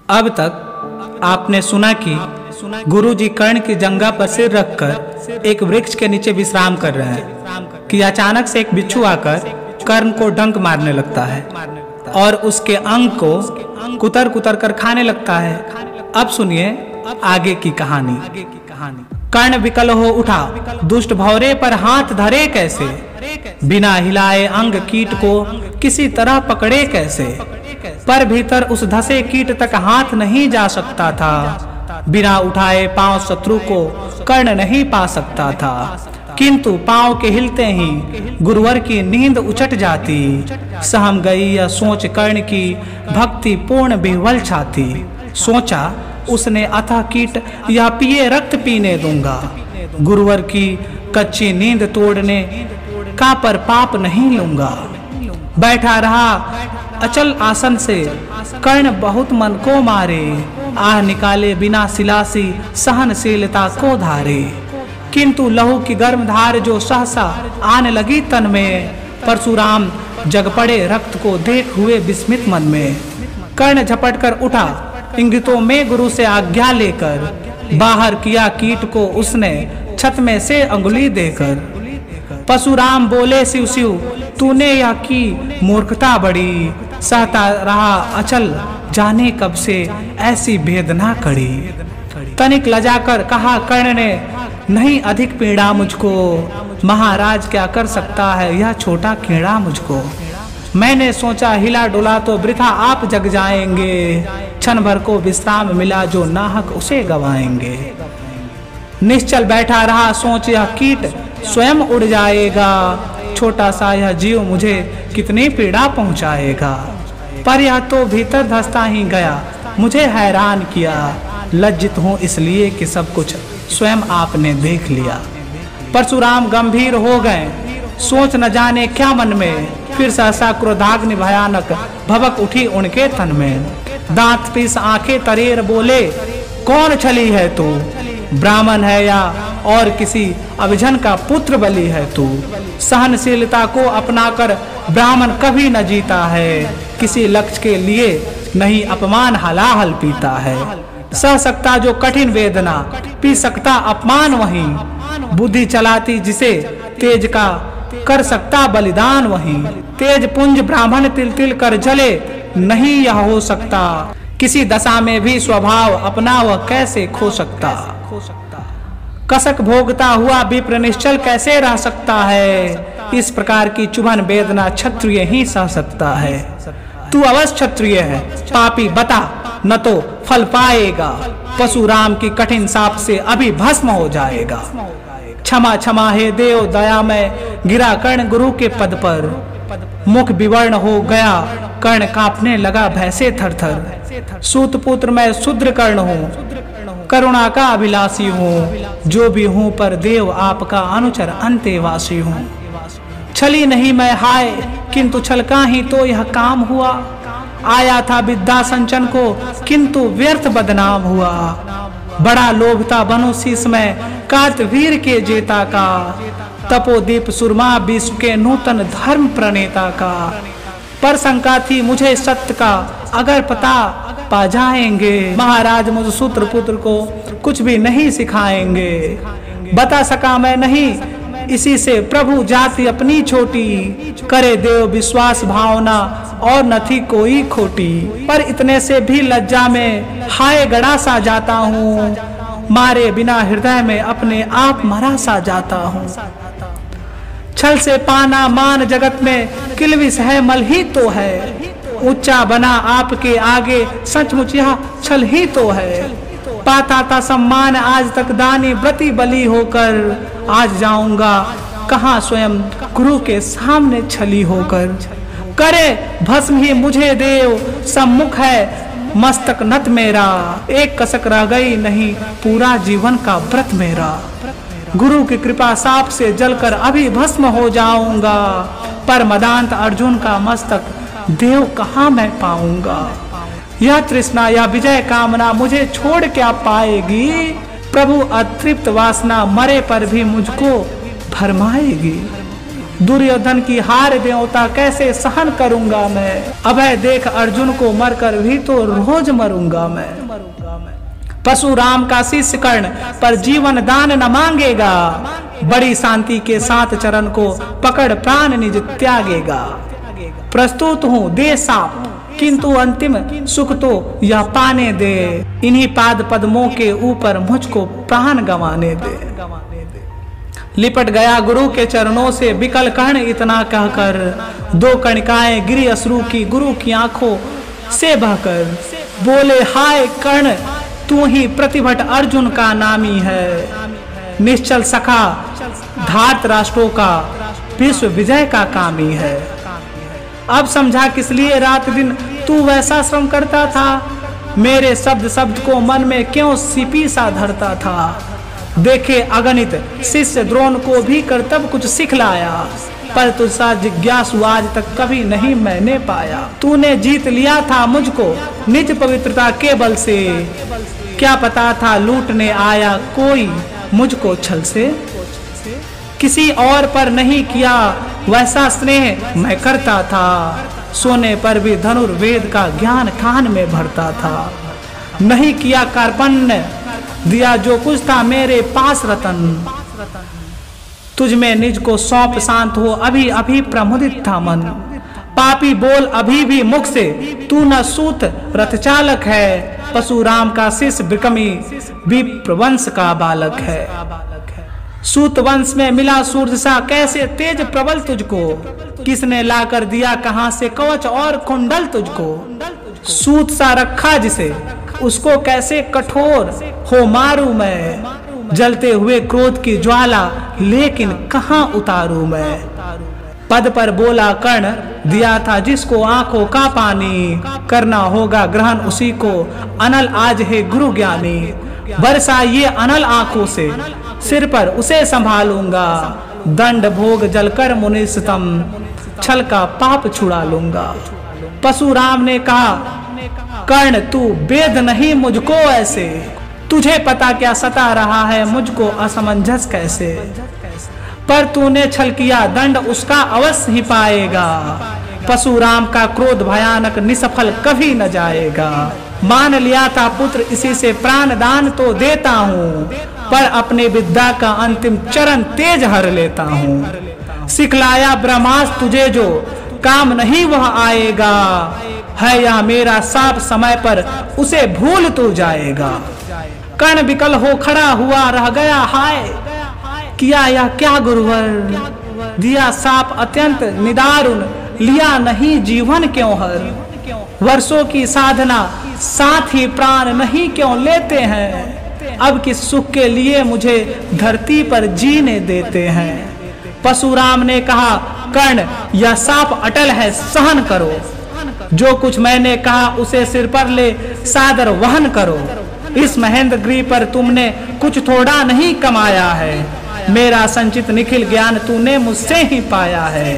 अब तक आपने सुना कि गुरुजी कर्ण की जंघा पर सिर रखकर एक वृक्ष के नीचे विश्राम कर रहे हैं कि अचानक से एक बिच्छू आकर कर्ण को डंक मारने लगता है और उसके अंग को कुतर कुतर कर खाने लगता है। अब सुनिए आगे की कहानी। कर्ण विकल हो उठा, दुष्ट भौरे पर हाथ धरे कैसे, बिना हिलाए अंग कीट को किसी तरह पकड़े कैसे। पर भीतर उस धसे कीट तक हाथ नहीं जा सकता था, बिना उठाए पांव शत्रु को कर्ण नहीं पा सकता था। किंतु पांव के हिलते ही गुरुवर की नींद उचट जाती। सहम गई यह सोच कर्ण की भक्ति पूर्ण विह्वल छाती। सोचा उसने अथाह कीट यह पिए रक्त पीने दूंगा। गुरुवर की कच्ची नींद तोड़ने का पर पाप नहीं लूंगा। बैठा रहा अचल आसन से कर्ण बहुत मन को मारे। आह निकाले बिना सिलासी सहनशीलता को धारे। किंतु लहू की गर्म धार जो सहसा आने लगी तन में, परशुराम जग पड़े रक्त को देख हुए विस्मित मन में। कर्ण झपट कर उठा, इंगितों में गुरु से आज्ञा लेकर बाहर किया कीट को उसने छत में से अंगुली देकर। परशुराम बोले शिव शिव तूने यह की मूर्खता बड़ी। सहता रहा अचल जाने कब से ऐसी वेदना कड़ी। तनिक लजाकर कहा कर्ण ने नहीं अधिक पीड़ा मुझको। महाराज क्या कर सकता है यह छोटा कीड़ा मुझको। मैंने सोचा हिला डुला तो वृथा आप जग जाएंगे। क्षण भर को विश्राम मिला जो नाहक उसे गवाएंगे। निश्चल बैठा रहा सोच यह कीट स्वयं उड़ जाएगा। छोटा सा यह जीव मुझे कितनी पीड़ा पहुंचाएगा। पर यह तो भीतर धंसता ही गया, मुझे हैरान किया। लज्जित हूँ इसलिए कि सब कुछ स्वयं आपने देख लिया। परशुराम गंभीर हो गए, सोच न जाने क्या मन में। फिर सहसा क्रोधाग्नि भयानक भभक उठी उनके तन में। दांत पीस आंखें तरेर बोले कौन छली है तू। ब्राह्मण है या और किसी अभिजन का पुत्र बलि है तू। सहनशीलता को अपनाकर ब्राह्मण कभी न जीता है। किसी लक्ष्य के लिए नहीं अपमान हलाहल पीता है। सह सकता जो कठिन वेदना, पी सकता अपमान वही। बुद्धि चलाती जिसे तेज का कर सकता बलिदान वही। तेज पुंज ब्राह्मण तिल तिल कर जले नहीं यह हो सकता। किसी दशा में भी स्वभाव अपना वह कैसे खो सकता। कसक भोगता हुआ विप्र निश्चल कैसे रह सकता है। इस प्रकार की चुभन वेदना क्षत्रिय ही सह सकता है। तू अवश्य क्षत्रिय है, पापी बता न तो फल पाएगा। परशुराम की कठिन शाप से अभी भस्म हो जाएगा। क्षमा क्षमा हे देव दया में गिरा कर्ण गुरु के पद पर। मुख विवर्ण हो गया कर्ण कांपने लगा भय से थरथर। सूत पुत्र मैं शूद्र कर्ण हूँ, करुणा का अभिलाषी हूँ। जो भी हूँ पर देव आपका अनुचर अंतेवासी हूँ। छली नहीं मैं हाय किंतु छलका ही तो यह काम हुआ। आया था विद्या संचन को किंतु व्यर्थ बदनाम हुआ। बड़ा लोभ था बनुशीस में कार्तवीर के जेता का। तपोदीप सुरमा विश्व के नूतन धर्म प्रणेता का। पर शंका थी मुझे सत्य का अगर पता पा जाएंगे। महाराज मुझ सूत्र पुत्र को कुछ भी नहीं सिखाएंगे। बता सका मैं नहीं इसी से प्रभु जाति अपनी छोटी। करे देव विश्वास भावना और न थी कोई खोटी। पर इतने से भी लज्जा में हाय गड़ा सा जाता हूँ। मारे बिना हृदय में अपने आप मरा सा जाता हूँ। छल से पाना मान जगत में किलविस है मल ही तो है। ऊंचा बना आपके आगे सचमुच यह छल ही तो है। पाता था सम्मान आज तक दानी व्रती बलि होकर। आज जाऊंगा कहाँ स्वयं गुरु के सामने छली होकर। करे भस्म ही मुझे देव सम्मुख है मस्तक नत मेरा। एक कसक रह गई नहीं पूरा जीवन का व्रत मेरा। गुरु की कृपा साप से जलकर अभी भस्म हो जाऊंगा। पर मदांत अर्जुन का मस्तक देव कहाँ मैं पाऊंगा। यह तृष्णा या विजय कामना मुझे छोड़ क्या पाएगी। प्रभु अतृप्त वासना मरे पर भी मुझको भरमाएगी। दुर्योधन की हार देवता कैसे सहन करूंगा मैं। अभय देख अर्जुन को मरकर भी तो रोज मरूंगा मैं। परशुराम का शिष्य कर्ण पर जीवन दान न मांगेगा, बड़ी शांति के साथ चरण को पकड़ प्राण निज त्यागेगा। प्रस्तुत हूँ दे साप किंतु अंतिम सुख तो यह पाने दे, इन्हीं पाद पद्मों के ऊपर मुझको प्राण गंवाने दे। लिपट गया गुरु के चरणों से विकल कर्ण इतना कहकर, दो कणिकाएं गिरी अश्रु की गुरु की आंखों से बहकर। बोले हाय कर्ण तू ही प्रतिभट अर्जुन का नामी है, निश्चल सखा धार्त राष्ट्रों का विश्व विजय का कामी है। अब समझा किस लिए रात दिन तू वैसा श्रम करता था, मेरे शब्द शब्द को मन में क्यों सीपी सा धरता था। देखे अगणित शिष्य द्रोण को भी कर्तव्य कुछ सिखलाया, पर तुझसा जिज्ञासु आज तक कभी नहीं मैंने पाया। तूने जीत लिया था मुझको निज पवित्रता के बल से, क्या पता था लूटने आया कोई मुझको छल से। किसी और पर नहीं किया वैसा स्नेह मैं करता था, सोने पर भी धनुर्वेद का ज्ञान कान में भरता था। नहीं किया कार्पण्य दिया जो कुछ था मेरे पास रतन, तुझ में निज को सौंप शांत हो अभी अभी प्रमुदित था मन। पापी बोल अभी भी मुख से तू न सूत रथ चालक है, परशुराम का शिष्य विक्रमी विप्रवंश का बालक है। सूत वंश में मिला सूर्य सा कैसे तेज प्रबल तुझको, किसने लाकर दिया कहां से कवच और कुंडल तुझको। सूत सा रखा जिसे उसको कैसे कठोर हो मारू मैं, जलते हुए क्रोध की ज्वाला लेकिन कहां उतारू मैं। पद पर बोला कर्ण दिया था जिसको आंखों का पानी, करना होगा ग्रहण उसी को अनल आज है गुरु ज्ञानी। बरसा ये अनल आंखों से सिर पर उसे संभालूंगा, दंड भोग जलकर मुनिस्तम छल का पाप छुड़ा लूंगा। परशुराम ने कहा कर्ण तू वेद नहीं मुझको ऐसे, तुझे पता क्या सता रहा है मुझको असमंजस कैसे। पर तूने छल किया दंड उसका अवश्य ही पाएगा, परशुराम का क्रोध भयानक निसफल कभी न जाएगा। मान लिया था पुत्र इसी से प्राण दान तो देता हूँ, पर अपने विद्या का अंतिम चरण तेज हर लेता हूँ। सिखलाया ब्रह्मास्त्र तुझे जो काम नहीं वह आएगा, है यह मेरा साप समय पर उसे भूल तू जाएगा। कर्ण विकल हो खड़ा हुआ रह गया हाय, किया यह क्या गुरुवर, दिया साप अत्यंत निदारुण लिया नहीं जीवन क्यों हर। वर्षों की साधना साथ ही प्राण नहीं क्यों लेते हैं, अब किस सुख के लिए मुझे धरती पर जीने देते हैं। परशुराम ने कहा कर्ण यह साप अटल है सहन करो, जो कुछ मैंने कहा उसे सिर पर ले सादर वहन करो। इस महेंद्र गिरी पर तुमने कुछ थोड़ा नहीं कमाया है, मेरा संचित निखिल ज्ञान तूने मुझसे ही पाया है।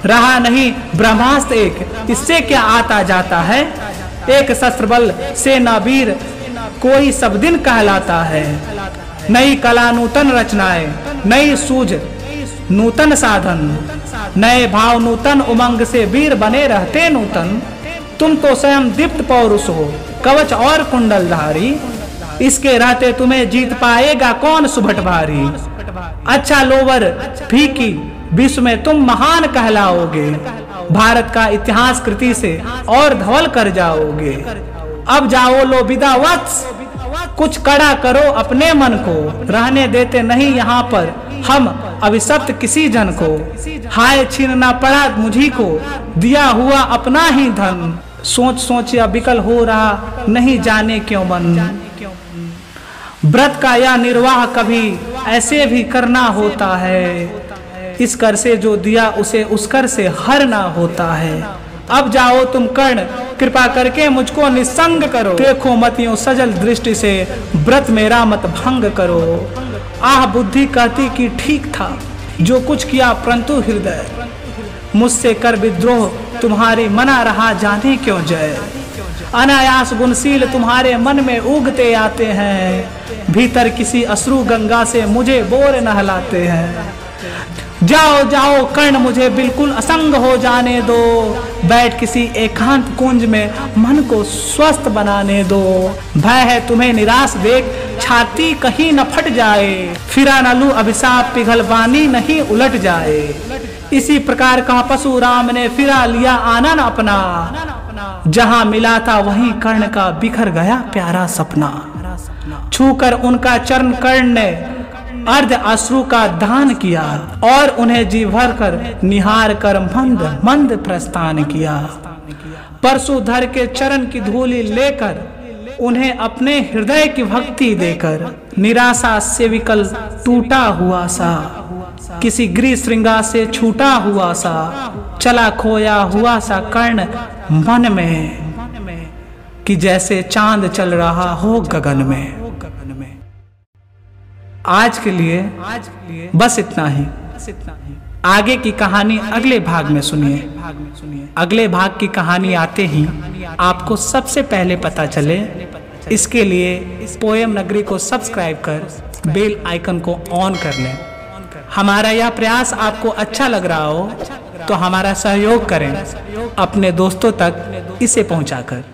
रहा नहीं ब्रह्मास्त्र एक, इससे क्या आता जाता है, एक शस्त्र बल से ना वीर कोई सब दिन कहलाता है। नई कला नूतन रचनाएं, नई सूझ नूतन साधन, नए भाव नूतन उमंग से वीर बने रहते नूतन। तुम तो स्वयं दीप्त पौरुष हो कवच और कुंडलधारी, इसके रहते तुम्हें जीत पाएगा कौन सुभट भारी। अच्छा लोवर फीकी विश्व में तुम महान कहलाओगे, भारत का इतिहास कृति से और धवल कर जाओगे। अब जाओ लो विदा वत्स, कुछ कड़ा करो अपने मन को, रहने देते नहीं यहाँ पर हम अभिशप्त किसी जन को। हाय छीनना पड़ा मुझी को दिया हुआ अपना ही धन, सोच सोच या विकल हो रहा नहीं जाने क्यों मन। व्रत का या निर्वाह कभी ऐसे भी करना होता है, इस कर से जो दिया उसे उस कर से हरना होता है। अब जाओ तुम कर्ण कृपा करके मुझको निसंग करो, देखो मत यूं सजल दृष्टि से व्रत मेरा मत भंग करो। आह बुद्धि कहती कि ठीक था जो कुछ किया, परंतु हृदय मुझसे कर विद्रोह तुम्हारी मना रहा जाने क्यों जय। अनायास गुणशील तुम्हारे मन में उगते आते हैं, भीतर किसी अश्रु गंगा से मुझे बोर नहलाते हैं। जाओ जाओ कर्ण, मुझे बिल्कुल असंग हो जाने दो। बैठ किसी एकांत कुंज में मन को स्वस्थ बनाने दो। भय है तुम्हें निराश देख, छाती कहीं न फट जाए। फिरा न लूं अभिशाप, पिघलवानी नहीं उलट जाए। इसी प्रकार का परशुराम ने फिरा लिया आनन अपना। जहां मिला था वहीं कर्ण का बिखर गया प्यारा सपना। छूकर उनका चरण कर्ण ने अर्ध अश्रु का दान किया और उन्हें जी भर कर निहार कर मंद मंद प्रस्थान किया। परशुधर के चरण की धूलि लेकर उन्हें अपने हृदय की भक्ति देकर निराशा से विकल टूटा हुआ सा, किसी गृह श्रृंगार से छूटा हुआ सा, चला खोया हुआ सा कर्ण मन में, कि जैसे चांद चल रहा हो गगन में। आज के लिए बस इतना ही। आगे की कहानी अगले भाग में सुनिए। अगले भाग की कहानी आते ही आपको सबसे पहले पता चले, इसके लिए इस पोएम नगरी को सब्सक्राइब कर बेल आइकन को ऑन कर लें। हमारा यह प्रयास आपको अच्छा लग रहा हो तो हमारा सहयोग करें अपने दोस्तों तक इसे पहुंचाकर।